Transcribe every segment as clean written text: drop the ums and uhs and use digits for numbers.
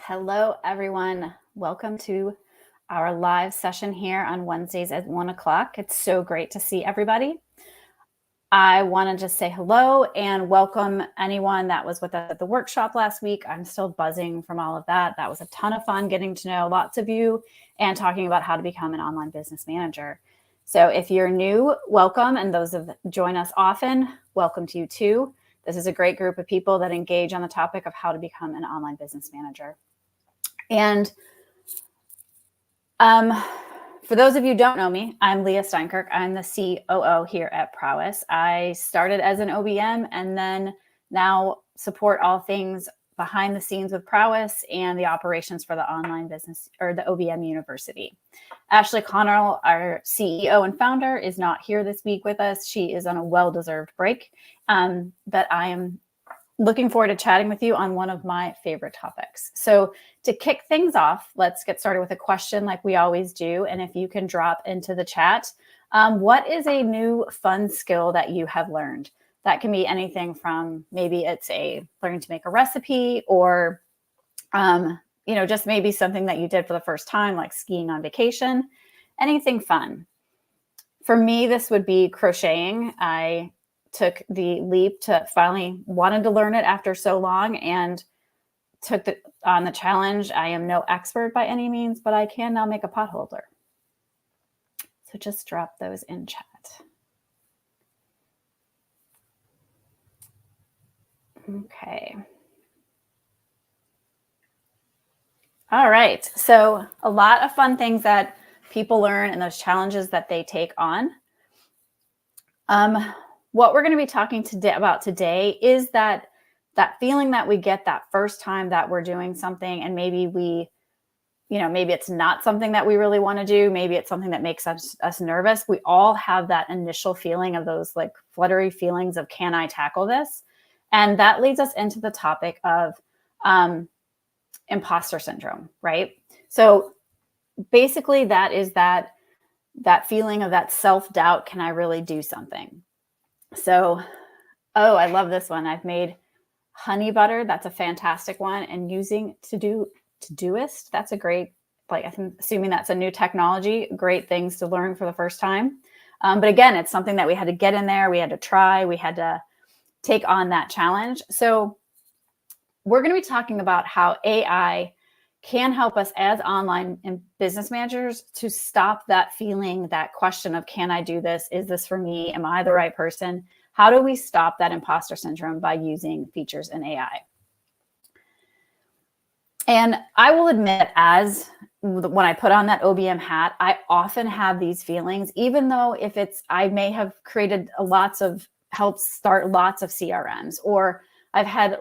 Hello, everyone. Welcome to our live session here on Wednesdays at 1 o'clock. It's so great to see everybody. I want to just say hello and welcome anyone that was with us at the workshop last week. I'm still buzzing from all of that. That was a ton of fun getting to know lots of you and talking about how to become an online business manager. So if you're new, welcome. And those that join us often, welcome to you too. This is a great group of people that engage on the topic of how to become an online business manager. And for those of you who don't know me, I'm Leah Steinkirk. I'm the COO here at Prowess. I started as an OBM and then now support all things behind the scenes with Prowess and the operations for the online business or the OBM University. Ashley Connell, our CEO and founder, is not here this week with us. She is on a well-deserved break, but I am looking forward to chatting with you on one of my favorite topics. So to kick things off, let's get started with a question like we always do. And if you can drop into the chat, what is a new fun skill that you have learned? That can be anything from maybe it's learning to make a recipe or, just maybe something that you did for the first time, like skiing on vacation, anything fun. For me, this would be crocheting. I took the leap to finally wanted to learn it after so long and took on the challenge. I am no expert by any means, but I can now make a pot holder. So just drop those in chat. Okay. All right. So a lot of fun things that people learn and those challenges that they take on. What we're going to be talking about today is that feeling that we get that first time that we're doing something and maybe maybe it's not something that we really want to do. Maybe it's something that makes us nervous. We all have that initial feeling of those like fluttery feelings of, can I tackle this? And that leads us into the topic of imposter syndrome, right? So basically that is that feeling of that self-doubt. Can I really do something? So, I love this one. I've made honey butter. That's a fantastic one. And using Todoist, that's a great, I'm assuming that's a new technology, great things to learn for the first time. But again, it's something that we had to get in there. We had to try, we had to take on that challenge. So we're going to be talking about how AI can help us as online and business managers to stop that feeling, that question of, can I do this? Is this for me? Am I the right person? How do we stop that imposter syndrome by using features in AI? And I will admit, when I put on that OBM hat, I often have these feelings, even though I may have created helped start lots of CRMs, or I've had,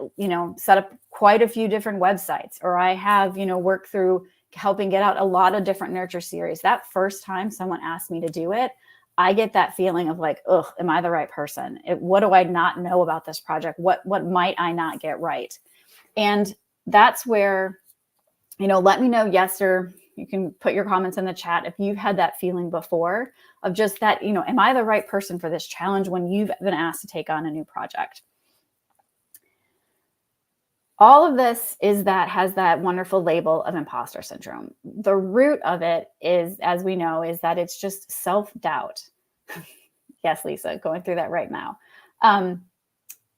set up quite a few different websites, or I have, worked through helping get out a lot of different nurture series. That first time someone asked me to do it, I get that feeling of like, ugh, am I the right person? What do I not know about this project? What might I not get right? And that's where, let me know yes, or you can put your comments in the chat if you've had that feeling before of just that, am I the right person for this challenge when you've been asked to take on a new project? All of this has that wonderful label of imposter syndrome. The root of it is, as we know, is that it's just self-doubt. Yes, Lisa, going through that right now.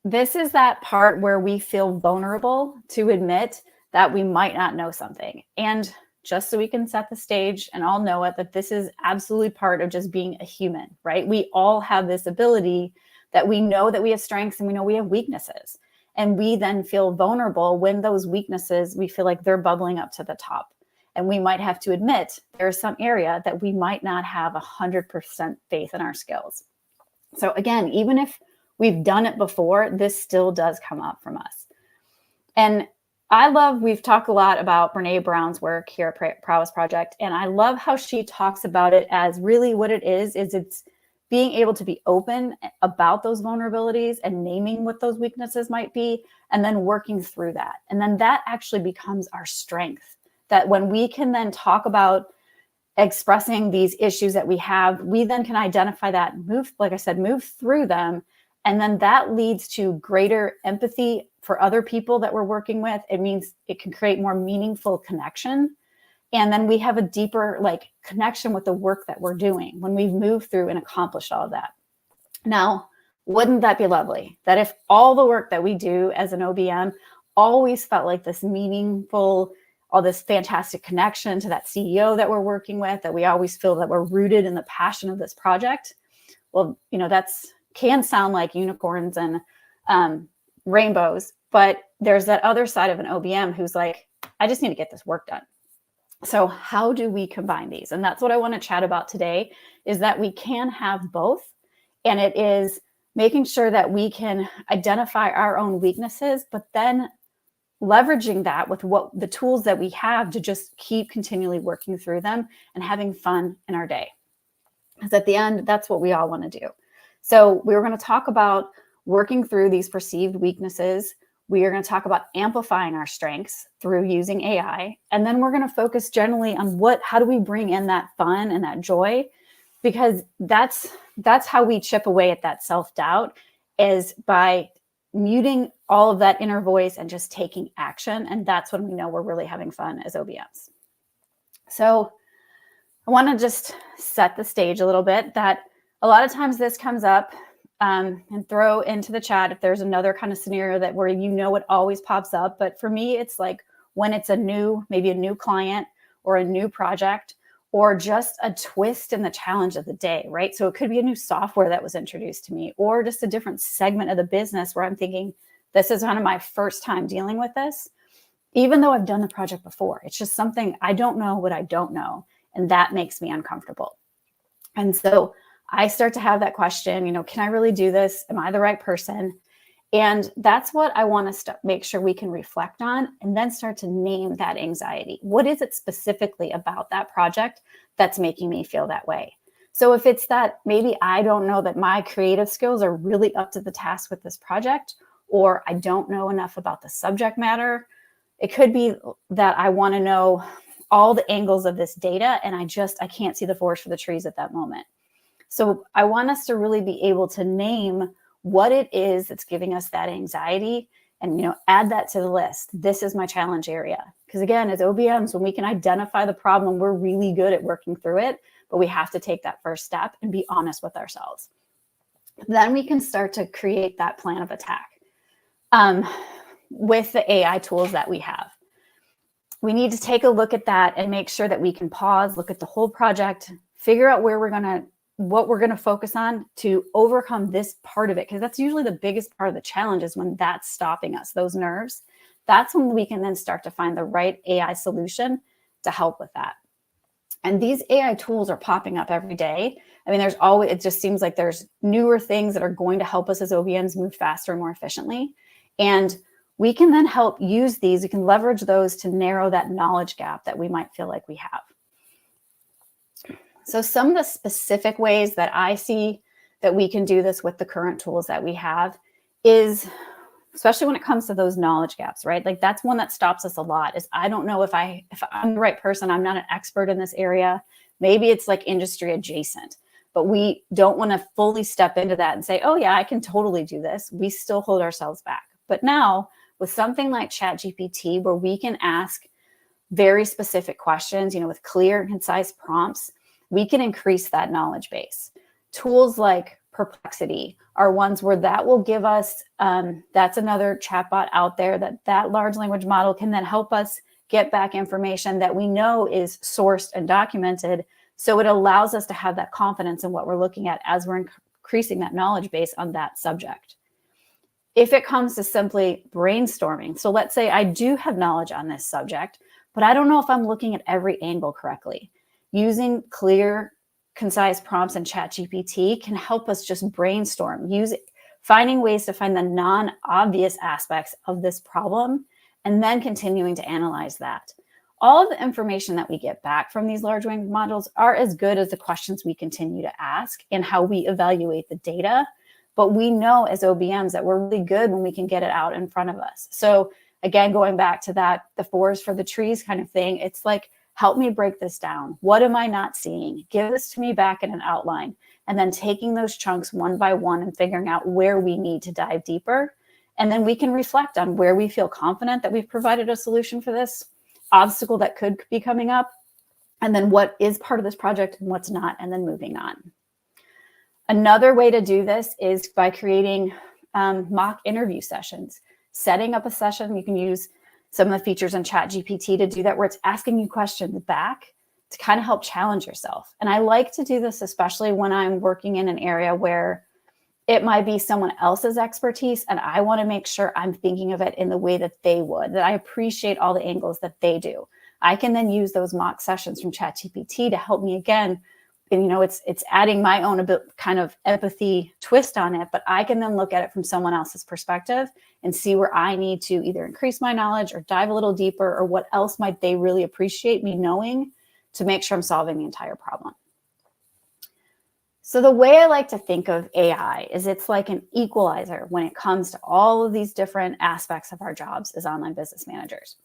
This is that part where we feel vulnerable to admit that we might not know something. And just so we can set the stage and all know it, that this is absolutely part of just being a human, right? We all have this ability that we know that we have strengths and we know we have weaknesses. And we then feel vulnerable when those weaknesses, we feel like they're bubbling up to the top. And we might have to admit there's some area that we might not have 100% faith in our skills. So again, even if we've done it before, this still does come up from us. And we've talked a lot about Brene Brown's work here at Prowess Project. And I love how she talks about it as really what it is it's being able to be open about those vulnerabilities and naming what those weaknesses might be, and then working through that. And then that actually becomes our strength, that when we can then talk about expressing these issues that we have, we then can identify that, move through them. And then that leads to greater empathy for other people that we're working with. It means it can create more meaningful connection. And then we have a deeper like connection with the work that we're doing when we've moved through and accomplished all of that. Now, wouldn't that be lovely? That if all the work that we do as an OBM always felt like this meaningful, all this fantastic connection to that CEO that we're working with, that we always feel that we're rooted in the passion of this project. Well, you know, that's can sound like unicorns and rainbows, but there's that other side of an OBM who's like, I just need to get this work done. So how do we combine these? And that's what I want to chat about today, is that we can have both. And it is making sure that we can identify our own weaknesses, but then leveraging that with what the tools that we have to just keep continually working through them and having fun in our day. Because at the end, that's what we all want to do. So we were going to talk about working through these perceived weaknesses. We are going to talk about amplifying our strengths through using AI. And then we're going to focus generally on how do we bring in that fun and that joy? Because that's how we chip away at that self-doubt, is by muting all of that inner voice and just taking action. And that's when we know we're really having fun as OBMs. So I want to just set the stage a little bit, that a lot of times this comes up, and throw into the chat if there's another kind of scenario that where you know it always pops up. But for me, it's like when it's maybe a new client or a new project, or just a twist in the challenge of the day, right? So it could be a new software that was introduced to me, or just a different segment of the business where I'm thinking, this is kind of my first time dealing with this, even though I've done the project before. It's just something I don't know what I don't know, and that makes me uncomfortable. And so I start to have that question, can I really do this? Am I the right person? And that's what I want to make sure we can reflect on, and then start to name that anxiety. What is it specifically about that project that's making me feel that way? So if it's that maybe I don't know that my creative skills are really up to the task with this project, or I don't know enough about the subject matter, it could be that I want to know all the angles of this data, and I can't see the forest for the trees at that moment. So I want us to really be able to name what it is that's giving us that anxiety, and add that to the list. This is my challenge area. Because again, as OBMs, when we can identify the problem, we're really good at working through it, but we have to take that first step and be honest with ourselves. Then we can start to create that plan of attack with the AI tools that we have. We need to take a look at that and make sure that we can pause, look at the whole project, figure out what we're going to focus on to overcome this part of it. Because that's usually the biggest part of the challenge, is when that's stopping us, those nerves. That's when we can then start to find the right AI solution to help with that. And these AI tools are popping up every day. I mean, it just seems like there's newer things that are going to help us as OBMs move faster and more efficiently. And we can then help use these. We can leverage those to narrow that knowledge gap that we might feel like we have. So some of the specific ways that I see that we can do this with the current tools that we have is, especially when it comes to those knowledge gaps, right? Like that's one that stops us a lot, is I don't know if I'm the right person. I'm not an expert in this area. Maybe it's like industry adjacent, but we don't want to fully step into that and say, oh yeah, I can totally do this. We still hold ourselves back. But now with something like ChatGPT, where we can ask very specific questions, with clear and concise prompts, we can increase that knowledge base. Tools like Perplexity are ones where that will give us, that's another chatbot out there, that large language model can then help us get back information that we know is sourced and documented. So it allows us to have that confidence in what we're looking at as we're increasing that knowledge base on that subject. If it comes to simply brainstorming, so let's say I do have knowledge on this subject, but I don't know if I'm looking at every angle correctly. Using clear, concise prompts in ChatGPT can help us just brainstorm, finding ways to find the non-obvious aspects of this problem, and then continuing to analyze that. All of the information that we get back from these large language models are as good as the questions we continue to ask and how we evaluate the data. But we know as OBMs that we're really good when we can get it out in front of us. So again, going back to that, the forest for the trees kind of thing, it's like, help me break this down. What am I not seeing? Give this to me back in an outline, and then taking those chunks one by one and figuring out where we need to dive deeper. And then we can reflect on where we feel confident that we've provided a solution for this obstacle that could be coming up, and then what is part of this project and what's not, and then moving on. Another way to do this is by creating mock interview sessions. Setting up a session, you can use some of the features in ChatGPT to do that, where it's asking you questions back to kind of help challenge yourself. And I like to do this, especially when I'm working in an area where it might be someone else's expertise, and I want to make sure I'm thinking of it in the way that they would, that I appreciate all the angles that they do. I can then use those mock sessions from ChatGPT to help me again. And, it's adding my own a bit kind of empathy twist on it, but I can then look at it from someone else's perspective and see where I need to either increase my knowledge or dive a little deeper, or what else might they really appreciate me knowing to make sure I'm solving the entire problem. So the way I like to think of AI is it's like an equalizer when it comes to all of these different aspects of our jobs as online business managers.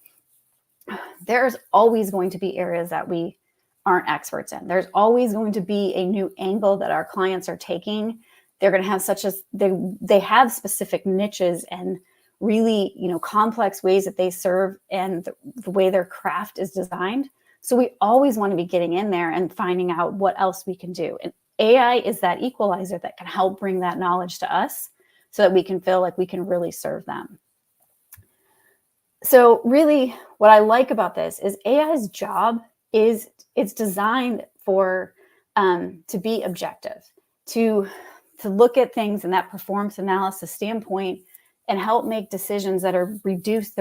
There's always going to be areas that we aren't experts in. There's always going to be a new angle that our clients are taking. They're going to have they have specific niches and really, complex ways that they serve, and the way their craft is designed. So we always want to be getting in there and finding out what else we can do. And AI is that equalizer that can help bring that knowledge to us so that we can feel like we can really serve them. So really what I like about this is AI's job is it's designed for to be objective, to look at things in that performance analysis standpoint and help make decisions that are reduced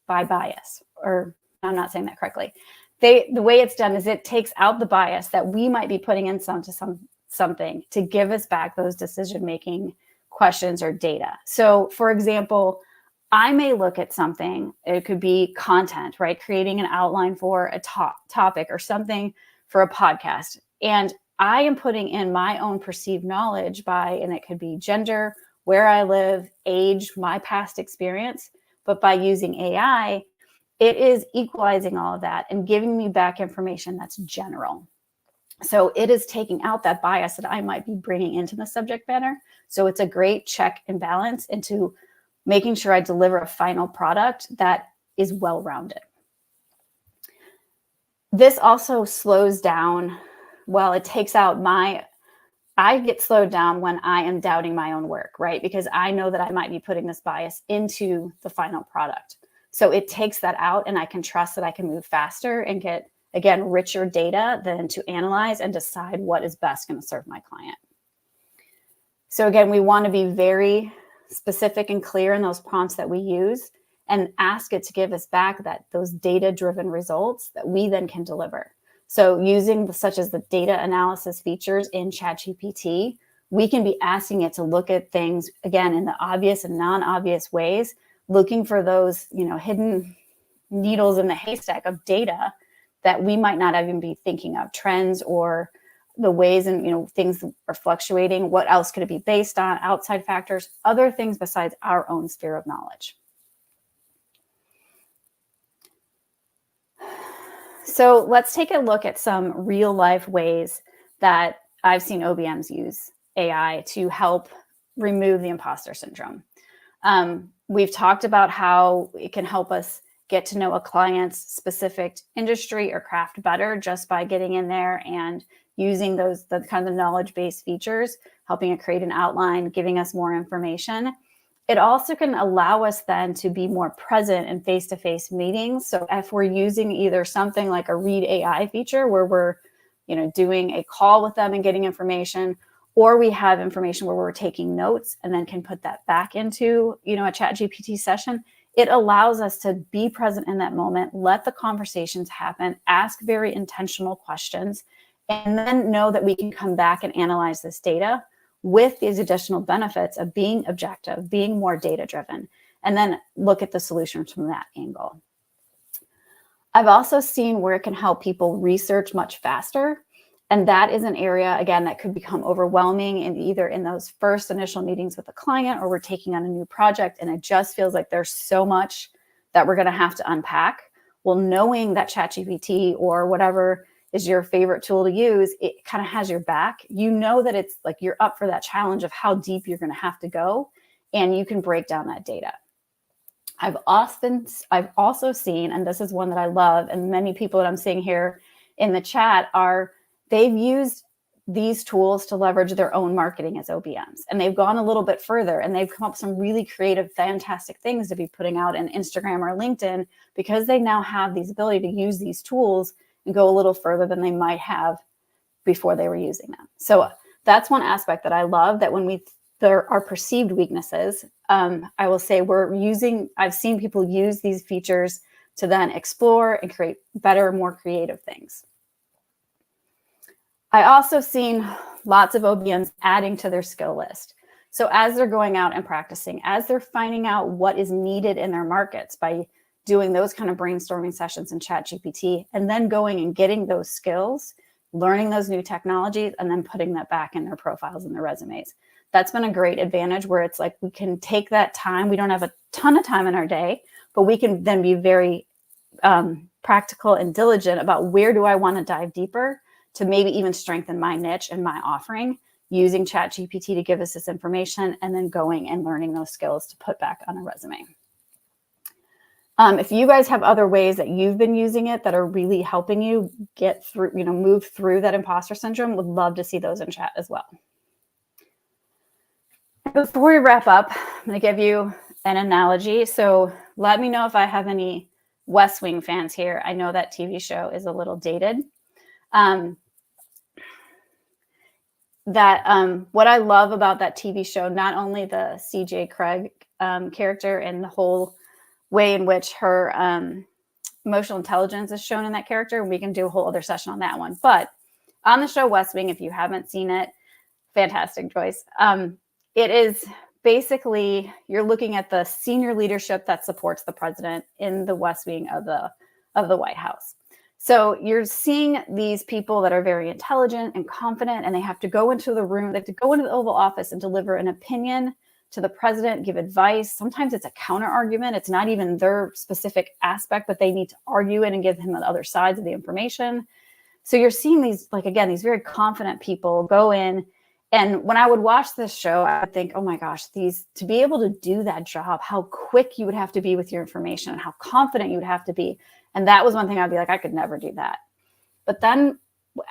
by bias. Or I'm not saying that correctly. The way it's done is it takes out the bias that we might be putting in something to give us back those decision-making questions or data. So for example, I may look at something, it could be content, right? Creating an outline for a topic or something for a podcast. And I am putting in my own perceived knowledge and it could be gender, where I live, age, my past experience. But by using AI, it is equalizing all of that and giving me back information that's general. So it is taking out that bias that I might be bringing into the subject matter. So it's a great check and balance into making sure I deliver a final product that is well-rounded. This also slows down, it takes out I get slowed down when I am doubting my own work, right? Because I know that I might be putting this bias into the final product. So it takes that out, and I can trust that I can move faster and get, again, richer data than to analyze and decide what is best going to serve my client. So again, we want to be very specific and clear in those prompts that we use and ask it to give us back those data-driven results that we then can deliver. So using such as the data analysis features in ChatGPT, we can be asking it to look at things, again, in the obvious and non-obvious ways, looking for those, hidden needles in the haystack of data that we might not even be thinking of, trends or the ways and, things are fluctuating. What else could it be based on? Outside factors, other things besides our own sphere of knowledge. So let's take a look at some real life ways that I've seen OBMs use AI to help remove the imposter syndrome. We've talked about how it can help us get to know a client's specific industry or craft better just by getting in there and using the kind of knowledge-based features, helping it create an outline, giving us more information. It also can allow us then to be more present in face-to-face meetings. So if we're using either something like a Read AI feature where we're, doing a call with them and getting information, or we have information where we're taking notes and then can put that back into, a ChatGPT session, it allows us to be present in that moment, let the conversations happen, ask very intentional questions, and then know that we can come back and analyze this data with these additional benefits of being objective, being more data-driven, and then look at the solutions from that angle. I've also seen where it can help people research much faster. And that is an area, again, that could become overwhelming in either in those first initial meetings with a client, or we're taking on a new project and it just feels like there's so much that we're going to have to unpack. Well, knowing that ChatGPT or whatever is your favorite tool to use, it kind of has your back. You know that it's like you're up for that challenge of how deep you're going to have to go. and you can break down that data. I've also seen, and this is one that I love, and many people that I'm seeing here in the chat they've used these tools to leverage their own marketing as OBMs. And they've gone a little bit further, and they've come up with some really creative, fantastic things to be putting out in Instagram or LinkedIn, because they now have these ability to use these tools and go a little further than they might have before they were using them. So that's one aspect that I love, that when there are perceived weaknesses, I will say I've seen people use these features to then explore and create better, more creative things. I also seen lots of OBMs adding to their skill list. So as they're going out and practicing, as they're finding out what is needed in their markets by doing those kind of brainstorming sessions in ChatGPT, and then going and getting those skills, learning those new technologies, and then putting that back in their profiles and their resumes. That's been a great advantage, where it's like we can take that time. We don't have a ton of time in our day, but we can then be very practical and diligent about where do I want to dive deeper to maybe even strengthen my niche and my offering, using ChatGPT to give us this information, and then going and learning those skills to put back on a resume. If you guys have other ways that you've been using it that are really helping you get through, move through that imposter syndrome, would love to see those in chat as well. Before we wrap up, I'm going to give you an analogy. So let me know if I have any West Wing fans here. I know that TV show is a little dated. What I love about that TV show, not only the CJ Craig character and the whole way in which her emotional intelligence is shown in that character, and we can do a whole other session on that one. But on the show West Wing, if you haven't seen it, fantastic, Joyce. It is basically, you're looking at the senior leadership that supports the president in the West Wing of the White House. So you're seeing these people that are very intelligent and confident, and they have to go into the room, they have to go into the Oval Office and deliver an opinion to the president, give advice. Sometimes it's a counter argument. It's not even their specific aspect, but they need to argue it and give him the other sides of the information. So you're seeing these, these very confident people go in. And when I would watch this show, I would think, oh my gosh, to be able to do that job, how quick you would have to be with your information and how confident you would have to be. And that was one thing I'd be like, I could never do that. But then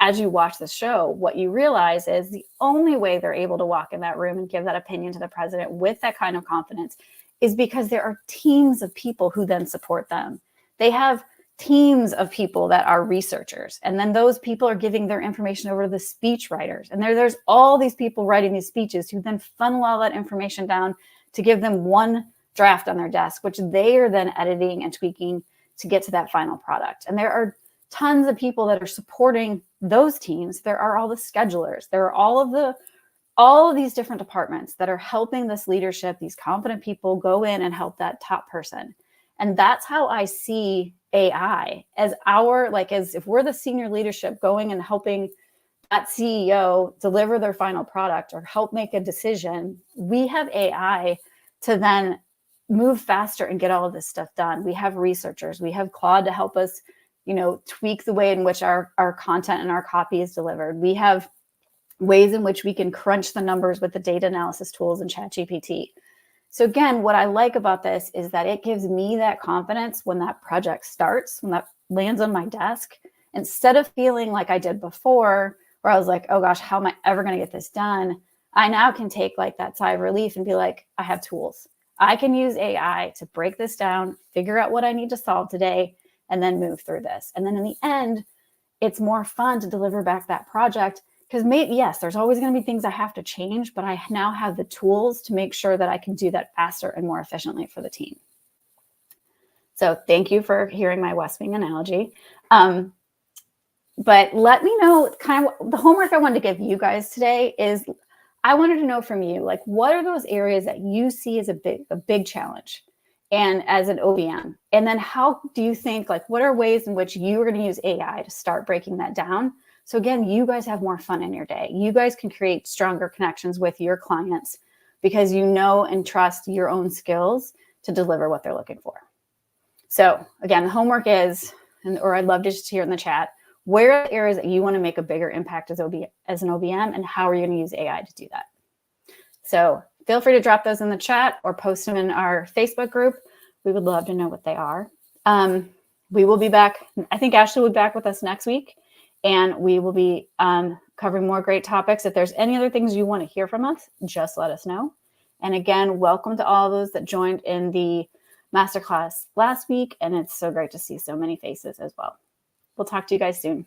as you watch the show, what you realize is the only way they're able to walk in that room and give that opinion to the president with that kind of confidence is because there are teams of people who then support them. They have teams of people that are researchers. And then those people are giving their information over to the speech writers. And there's all these people writing these speeches who then funnel all that information down to give them one draft on their desk, which they are then editing and tweaking to get to that final product. And there are tons of people that are supporting those teams. There are all the schedulers. There are all of these different departments that are helping this leadership, these confident people go in and help that top person. And that's how I see AI as as if we're the senior leadership going and helping that CEO deliver their final product or help make a decision. We have AI to then move faster and get all of this stuff done. We have researchers. We have Claude to help us, tweak the way in which our content and our copy is delivered. We have ways in which we can crunch the numbers with the data analysis tools in ChatGPT. So again, what I like about this is that it gives me that confidence when that project starts, when that lands on my desk, instead of feeling like I did before, where I was like, oh gosh, how am I ever going to get this done? I now can take that sigh of relief and be like, I have tools. I can use AI to break this down, figure out what I need to solve today, and then move through this. And then in the end, it's more fun to deliver back that project. Because yes, there's always going to be things I have to change, but I now have the tools to make sure that I can do that faster and more efficiently for the team. So thank you for hearing my West Wing analogy. But let me know kind of the homework I wanted to give you guys today is I wanted to know from you, what are those areas that you see as a big challenge and as an OBM? And then how do you think, what are ways in which you are going to use AI to start breaking that down? So again, you guys have more fun in your day. You guys can create stronger connections with your clients because you know and trust your own skills to deliver what they're looking for. So again, the homework is, or I'd love to just hear in the chat, where are the areas that you want to make a bigger impact as an OBM, and how are you going to use AI to do that? So feel free to drop those in the chat or post them in our Facebook group. We would love to know what they are. We will be back. I think Ashley will be back with us next week, and we will be covering more great topics. If there's any other things you want to hear from us, just let us know. And again, welcome to all those that joined in the masterclass last week. And it's so great to see so many faces as well. We'll talk to you guys soon.